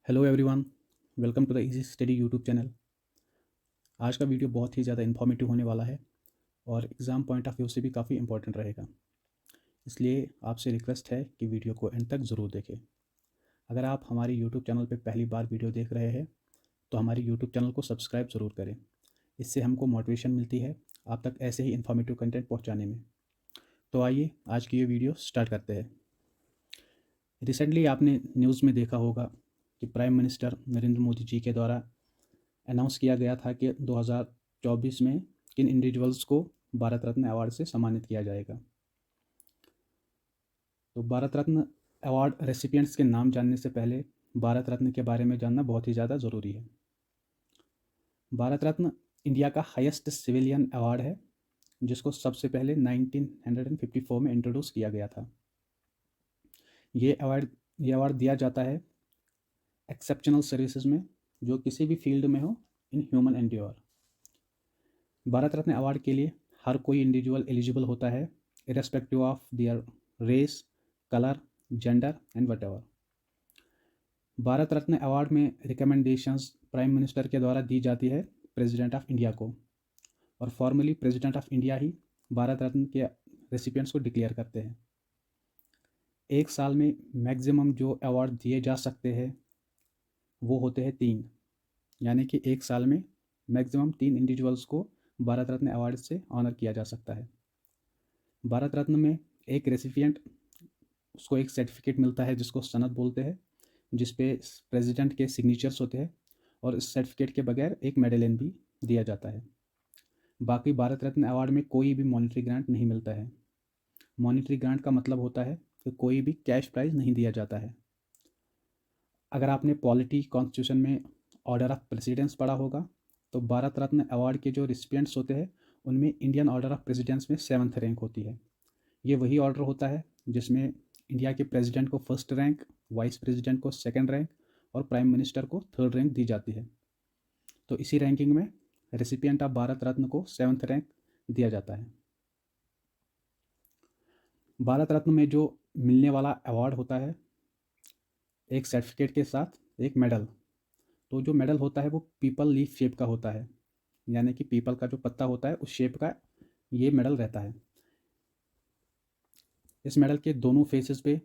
Hello everyone, welcome to the easy study YouTube channel. आज का video बहुत ही ज़्यादा इन्फॉर्मेटिव होने वाला है और एग्ज़ाम पॉइंट ऑफ व्यू से भी काफ़ी इंपॉर्टेंट रहेगा। इसलिए आपसे रिक्वेस्ट है कि वीडियो को एंड तक ज़रूर देखें। अगर आप हमारे यूट्यूब चैनल पर पहली बार वीडियो देख रहे हैं तो हमारे यूट्यूब चैनल को सब्सक्राइब ज़रूर करें। इससे हमको मोटिवेशन मिलती है आप तक ऐसे ही इन्फॉर्मेटिव कंटेंट पहुँचाने में। तो आइए आज की ये वीडियो स्टार्ट करते हैं। रिसेंटली आपने न्यूज़ में देखा होगा कि प्राइम मिनिस्टर नरेंद्र मोदी जी के द्वारा अनाउंस किया गया था कि 2024 में किन इंडिविजुअल्स को भारत रत्न अवार्ड से सम्मानित किया जाएगा। तो भारत रत्न अवार्ड रेसिपिएंट्स के नाम जानने से पहले भारत रत्न के बारे में जानना बहुत ही ज़्यादा ज़रूरी है। भारत रत्न इंडिया का हाईएस्ट सिविलियन अवार्ड है, जिसको सबसे पहले 1954 में इंट्रोड्यूस किया गया था। ये अवार्ड दिया जाता है एक्सेप्शनल सर्विसेज में, जो किसी भी फील्ड में हो in human endeavour. Bharat Ratna award के लिए हर कोई इंडिविजुअल एलिजिबल होता है, irrespective of their race, colour, gender and whatever. Bharat Ratna award में रिकमेंडेशंस प्राइम मिनिस्टर के द्वारा दी जाती है प्रेसिडेंट ऑफ इंडिया को, और फॉर्मली प्रेसिडेंट ऑफ इंडिया ही भारत रत्न के रेसिपिएंट्स को डिक्लेयर करते हैं। एक साल में मैक्सिमम जो अवार्ड दिए जा सकते हैं वो होते हैं 3, यानी कि एक साल में मैक्सिमम 3 इंडिविजुअल्स को भारत रत्न अवार्ड से ऑनर किया जा सकता है। भारत रत्न में एक रेसिपिएंट उसको एक सर्टिफिकेट मिलता है जिसको सनद बोलते हैं, जिस पे प्रेसिडेंट के सिग्नेचर्स होते हैं, और इस सर्टिफिकेट के बगैर एक मेडलियन भी दिया जाता है। बाकी भारत रत्न अवार्ड में कोई भी मॉनेटरी ग्रांट नहीं मिलता है। मॉनेटरी ग्रांट का मतलब होता है कि कोई भी कैश प्राइज नहीं दिया जाता है। अगर आपने पॉलिटी कॉन्स्टिट्यूशन में ऑर्डर ऑफ प्रेसिडेंस पढ़ा होगा तो भारत रत्न अवार्ड के जो रिसिपिएंट्स होते हैं उनमें इंडियन ऑर्डर ऑफ प्रेसिडेंस में 7th रैंक होती है। ये वही ऑर्डर होता है जिसमें इंडिया के प्रेसिडेंट को 1st रैंक, वाइस प्रेसिडेंट को 2nd रैंक और प्राइम मिनिस्टर को 3rd रैंक दी जाती है। तो इसी रैंकिंग में रेसिपिएंट ऑफ भारत रत्न को 7th रैंक दिया जाता है। भारत रत्न में जो मिलने वाला अवार्ड होता है, एक सर्टिफिकेट के साथ एक मेडल। तो जो मेडल होता है वो पीपल लीफ शेप का होता है, यानी कि पीपल का जो पत्ता होता है उस शेप का ये मेडल रहता है। इस मेडल के दोनों फेसेस पे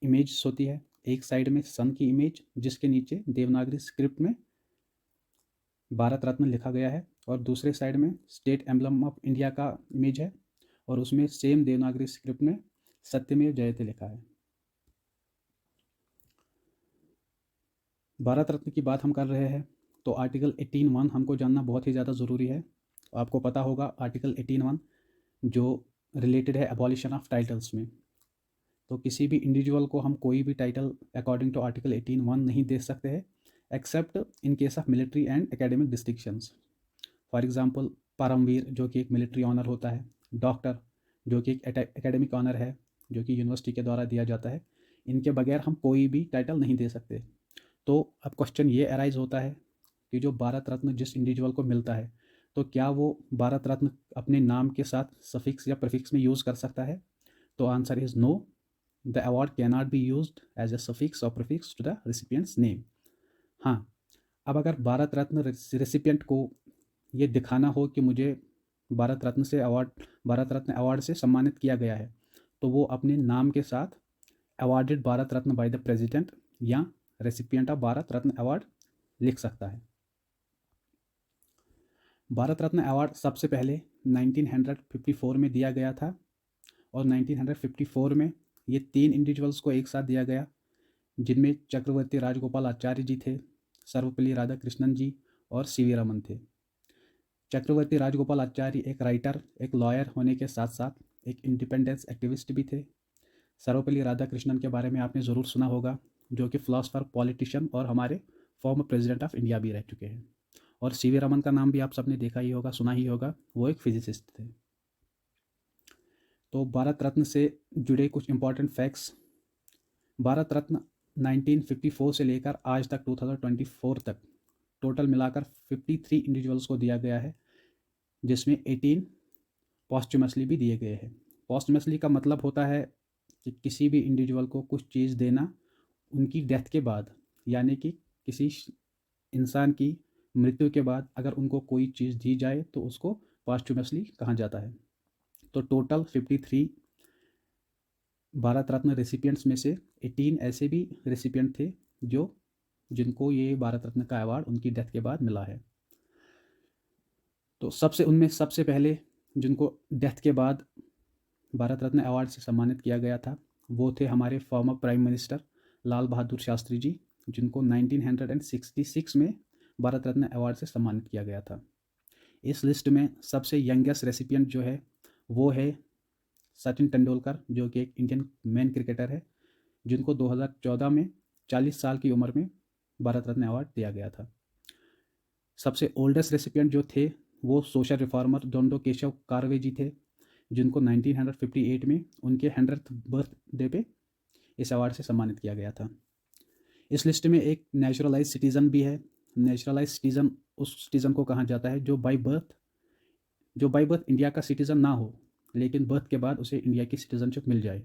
इमेज होती है। एक साइड में सन की इमेज जिसके नीचे देवनागरी स्क्रिप्ट में भारत रत्न लिखा गया है, और दूसरे साइड में स्टेट एम्बलम ऑफ इंडिया का इमेज है और उसमें सेम देवनागरी स्क्रिप्ट में सत्यमेव जयते लिखा है। भारत रत्न की बात हम कर रहे हैं तो आर्टिकल 18(1) हमको जानना बहुत ही ज़्यादा ज़रूरी है। आपको पता होगा आर्टिकल 18(1) जो रिलेटेड है अबॉलिशन ऑफ टाइटल्स में। तो किसी भी इंडिविजुअल को हम कोई भी टाइटल अकॉर्डिंग टू आर्टिकल 18(1) नहीं दे सकते हैं, except in case of military and academic distinctions. For example Paramvir जो कि एक मिलिट्री ऑनर होता है, डॉक्टर जो कि एक एकेडमिक ऑनर है जो कि यूनिवर्सिटी के द्वारा दिया जाता है। इनके बगैर हम कोई भी टाइटल नहीं दे सकते। तो अब क्वेश्चन ये अराइज होता है कि जो भारत रत्न जिस इंडिविजुअल को मिलता है तो क्या वो भारत रत्न अपने नाम के साथ सफिक्स या प्रीफिक्स में यूज़ कर सकता है? तो answer is no, the award can not be used as a suffix और prefix to the recipient's name. हाँ, अब अगर भारत रत्न रेसिपिएंट को ये दिखाना हो कि मुझे भारत रत्न अवार्ड से सम्मानित किया गया है, तो वो अपने नाम के साथ awarded Bharat Ratna by the president या recipient of Bharat Ratna award लिख सकता है। भारत रत्न अवार्ड सबसे पहले 1954 में दिया गया था, और 1954 में ये 3 इंडिविजुअल्स को एक साथ दिया गया, जिनमें चक्रवर्ती राजगोपाल आचार्य जी थे, सर्वपल्ली राधाकृष्णन जी और सीवी रमन थे। चक्रवर्ती राजगोपाल आचार्य एक राइटर, एक लॉयर होने के साथ साथ एक इंडिपेंडेंस एक्टिविस्ट भी थे। सर्वपल्ली राधाकृष्णन के बारे में आपने ज़रूर सुना होगा, जो कि फिलोसफर, पॉलिटिशियन और हमारे फॉर्मर प्रेसिडेंट ऑफ इंडिया भी रह चुके हैं। और सीवी रमन का नाम भी आप सबने देखा ही होगा, सुना ही होगा, वो एक फिजिसिस्ट थे। तो भारत रत्न से जुड़े कुछ इंपॉर्टेंट फैक्ट्स। भारत रत्न 1954 से लेकर आज तक 2024 तक टोटल मिलाकर 53 इंडिविजुअल्स को दिया गया है, जिसमें 18 पॉस्ट्यूमसली भी दिए गए हैं। पॉस्ट्यूमसली का मतलब होता है कि किसी भी इंडिविजुअल को कुछ चीज़ देना उनकी डेथ के बाद, यानी कि किसी इंसान की मृत्यु के बाद अगर उनको कोई चीज़ दी जाए तो उसको पॉस्टुमसली कहा जाता है। तो टोटल 53 भारत रत्न रेसिपिएंट्स में से 18 ऐसे भी रेसिपिएंट थे जिनको ये भारत रत्न का अवार्ड उनकी डेथ के बाद मिला है। तो उनमें सबसे पहले जिनको डेथ के बाद भारत रत्न अवार्ड से सम्मानित किया गया था वो थे हमारे former prime minister Lal Bahadur Shastri ji, जिनको 1966 में भारत रत्न अवार्ड से सम्मानित किया गया था। इस लिस्ट में सबसे यंगेस्ट रेसिपिएंट जो है वो है सचिन तेंदुलकर, जो कि एक इंडियन मैन क्रिकेटर है, जिनको 2014 में 40 साल की उम्र में भारत रत्न अवार्ड दिया गया था। सबसे ओल्डेस्ट रेसिपिएंट जो थे वो सोशल रिफॉर्मर दोंडो केशव कारवे जी थे, जिनको 1958 में उनके 100th बर्थडे पे इस अवार्ड से सम्मानित किया गया था। इस लिस्ट में एक नेचुरलाइज सिटीज़न भी है। नेचुरलाइज सिटीज़न उस सिटीज़न को कहा जाता है जो बाय बर्थ इंडिया का सिटीज़न ना हो, लेकिन बर्थ के बाद उसे इंडिया की सिटीज़नशिप मिल जाए।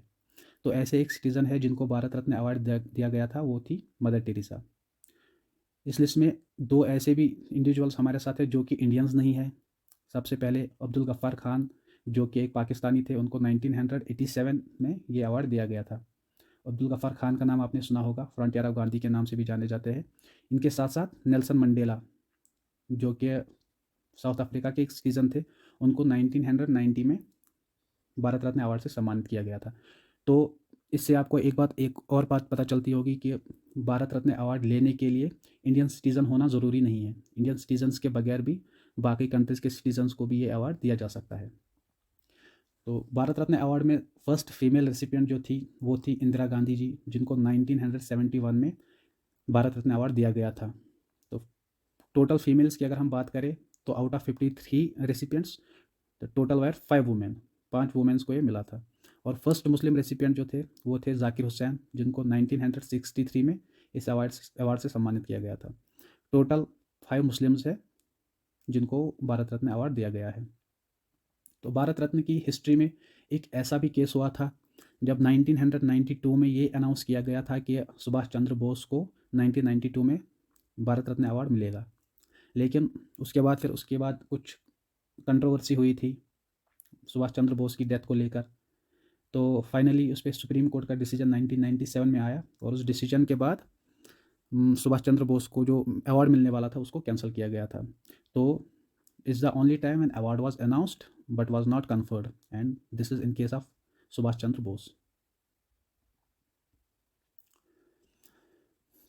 तो ऐसे एक सिटीज़न है जिनको भारत रत्न अवार्ड दिया गया था, वो थी मदर टेरेसा। इस लिस्ट में 2 ऐसे भी इंडिविजुअल्स हमारे साथ हैं जो कि इंडियंस नहीं है। सबसे पहले अब्दुल गफ्फार खान, जो कि एक पाकिस्तानी थे, उनको 1987 में ये अवार्ड दिया गया था। अब्दुल गफ्फार खान का नाम आपने सुना होगा, फ्रंटियर ऑफ गांधी के नाम से भी जाने जाते हैं। इनके साथ साथ नेल्सन मंडेला, जो कि साउथ अफ्रीका के एक सिटीज़न थे, उनको 1990 में भारत रत्न अवार्ड से सम्मानित किया गया था। तो इससे आपको एक और बात पता चलती होगी कि भारत रत्न अवार्ड लेने के लिए इंडियन सिटीज़न होना ज़रूरी नहीं है। इंडियन सिटीजन्स के बगैर भी बाकी कंट्रीज़ के सिटीजन्स को भी ये अवार्ड दिया जा सकता है। तो भारत रत्न अवार्ड में फर्स्ट फीमेल रेसिपिएंट जो थी वो थी इंदिरा गांधी जी, जिनको 1971 में भारत रत्न अवार्ड दिया गया था। तो टोटल फीमेल्स की अगर हम बात करें तो आउट ऑफ 53 रेसिपिएंट्स तो टोटल वायर 5 वुमेन्स को ये मिला था। और फर्स्ट मुस्लिम रेसिपिएंट जो थे वो थे जाकिर हुसैन, जिनको 1963 में इस अवार्ड से सम्मानित किया गया था। टोटल 5 मुस्लिम्स है जिनको भारत रत्न अवार्ड दिया गया है। तो भारत रत्न की हिस्ट्री में एक ऐसा भी केस हुआ था जब 1992 में ये अनाउंस किया गया था कि सुभाष चंद्र बोस को 1992 में भारत रत्न अवार्ड मिलेगा, लेकिन उसके बाद कुछ कंट्रोवर्सी हुई थी सुभाष चंद्र बोस की डेथ को लेकर। तो फाइनली उस पर सुप्रीम कोर्ट का डिसीजन 1997 में आया और उस डिसीजन के बाद सुभाष चंद्र बोस को जो अवार्ड मिलने वाला था उसको कैंसिल किया गया था। तो is the only time an award was announced but was not conferred, and this is in case of Subhash Chandra Bose.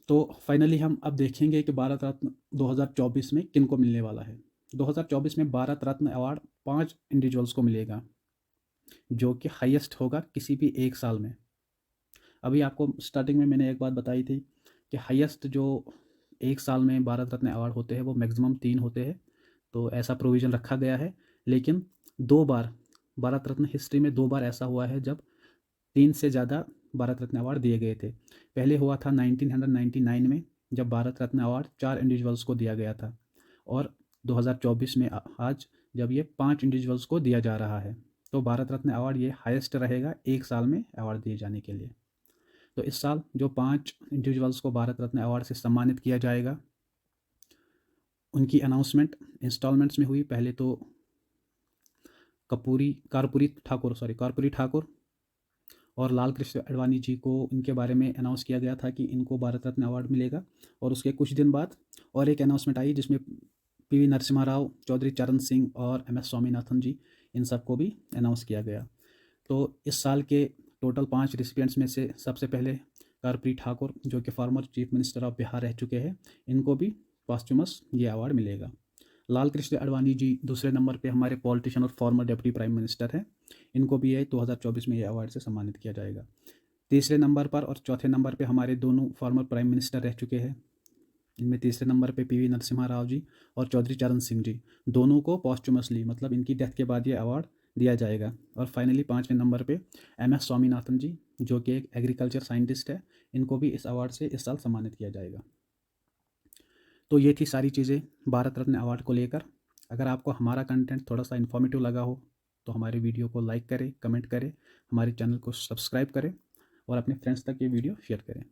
तो फाइनली हम अब देखेंगे कि भारत रत्न 2024 में किन को मिलने वाला है। 2024 में भारत रत्न अवार्ड 5 इंडिविजुअल्स को मिलेगा, जो कि हाईएस्ट होगा किसी भी एक साल में। अभी आपको स्टार्टिंग में मैंने एक बात बताई थी कि हाईएस्ट जो एक साल में भारत रत्न अवार्ड होते हैं वो मैक्सिमम 3 होते हैं। तो ऐसा प्रोविज़न रखा गया है, लेकिन 2 बार भारत रत्न हिस्ट्री में 2 बार ऐसा हुआ है जब 3 से ज़्यादा भारत रत्न अवार्ड दिए गए थे। पहले हुआ था 1999 में, जब भारत रत्न अवार्ड 4 इंडिविजुअल्स को दिया गया था, और 2024 में आज जब ये 5 इंडिविजुअल्स को दिया जा रहा है। तो भारत रत्न अवार्ड ये हाईएस्ट रहेगा एक साल में अवार्ड दिए जाने के लिए। तो इस साल जो 5 इंडिविजुअल्स को भारत रत्न अवार्ड से सम्मानित किया जाएगा उनकी अनाउंसमेंट इंस्टॉलमेंट्स में हुई। पहले तो कर्पूरी ठाकुर और लाल कृष्ण आडवाणी जी को इनके बारे में अनाउंस किया गया था कि इनको भारत रत्न अवार्ड मिलेगा, और उसके कुछ दिन बाद और एक अनाउंसमेंट आई जिसमें पीवी नरसिम्हा राव, चौधरी चरण सिंह और MS स्वामीनाथन जी, इन सबको भी अनाउंस किया गया। तो इस साल के टोटल 5 रिसिपिएंट्स में से सबसे पहले कर्पूरी ठाकुर, जो कि former chief minister of Bihar रह चुके हैं, इनको भी पॉस्टुमस ये अवार्ड मिलेगा। लाल कृष्ण आडवाणी जी दूसरे नंबर पे हमारे पॉलिटिशियन और फॉर्मर डिप्टी प्राइम मिनिस्टर हैं, इनको भी ये 2024 में ये अवार्ड से सम्मानित किया जाएगा। तीसरे नंबर पर और चौथे नंबर पे हमारे दोनों फॉर्मर प्राइम मिनिस्टर रह चुके हैं। इनमें तीसरे नंबर पे PV नरसिम्हा राव जी और चौधरी चरण सिंह जी, दोनों को पॉस्टुमसली मतलब इनकी डेथ के बाद ये अवार्ड दिया जाएगा। और फाइनली 5वें नंबर पे MS स्वामीनाथन जी, जो कि एक एग्रीकल्चर साइंटिस्ट है, इनको भी इस अवार्ड से इस साल सम्मानित किया जाएगा। तो ये थी सारी चीज़ें भारत रत्न अवार्ड को लेकर। अगर आपको हमारा कंटेंट थोड़ा सा इन्फॉर्मेटिव लगा हो तो हमारे वीडियो को लाइक करें, कमेंट करें, हमारे चैनल को सब्सक्राइब करें और अपने फ्रेंड्स तक ये वीडियो शेयर करें।